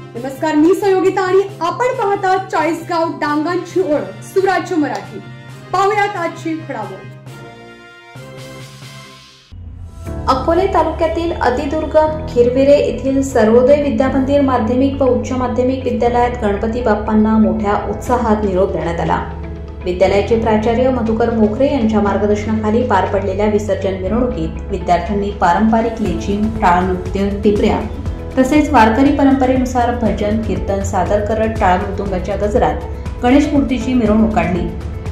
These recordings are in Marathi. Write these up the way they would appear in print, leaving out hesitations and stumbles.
नमस्कार, मी संयोगिता आणि आपण पाहता चाळीसगाव डांगांची ओळख सुराज्य मराठी। पाहुयात आजची घडामोड। अकोले तालुक्यातील अतिदुर्गम खिरविरे येथील सर्वोदय विद्यामंदिर माध्यमिक व उच्च माध्यमिक विद्यालयात गणपती बाप्पांना मोठ्या उत्साहात निरोप देण्यात आला। विद्यालयाचे प्राचार्य मधुकर मोखरे यांच्या मार्गदर्शनाखाली पार पडलेल्या विसर्जन मिरवणुकीत विद्यार्थ्यांनी पारंपरिक लेझिम, टाळ नृत्य, टिपऱ्या तसेच वारकरी परंपरेनुसार भजन कीर्तन सादर करत टाळ मृदुंगाच्या गजरात गणेश मूर्तीची मिरवणूक काढली।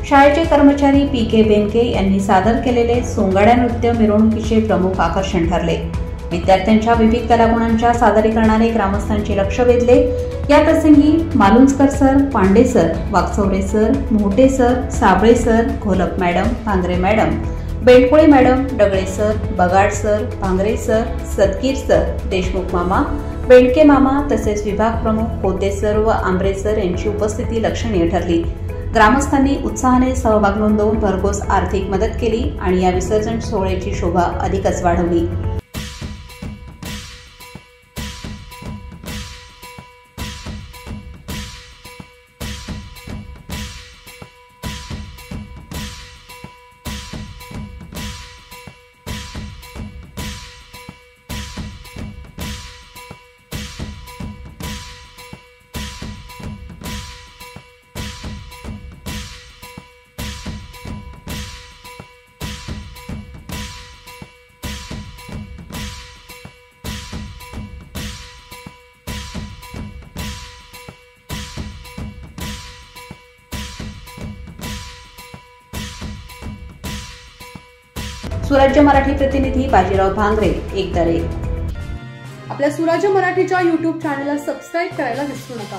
शाळेचे कर्मचारी पी.के. बेनके यांनी सादर केलेले सोंगाड्या नृत्य मिरवणुकीचे प्रमुख आकर्षण ठरले। विद्यार्थ्यांच्या विविध कलागुणांच्या सादरीकरणाने ग्रामस्थांचे लक्ष वेधले। या प्रसंगी Malunjkar sir, Pande sir, Wakchaure sir, Mohate sir, Sable sir, Gholap madam, Bhangare madam, Bendkole madam, Dagale sir, Bagad sir, Bhangare sir, Sadgir sir, Deshmukh मामा, बेंडके मामा तसेच विभाग प्रमुख पोते सर व आंबरे सर यांची उपस्थिती लक्षणीय ठरली। ग्रामस्थांनी उत्साहाने सहभाग नोंदवून भरघोस आर्थिक मदत केली आणि या विसर्जन सोहळ्याची शोभा अधिकच वाढवली। सुराज्य मराठी प्रतिनिधी बाजीराव भांगरे, एकदरे। आपल्या सुराज्य मराठीच्या YouTube चॅनलला सबस्क्राइब करायला विसरू नका।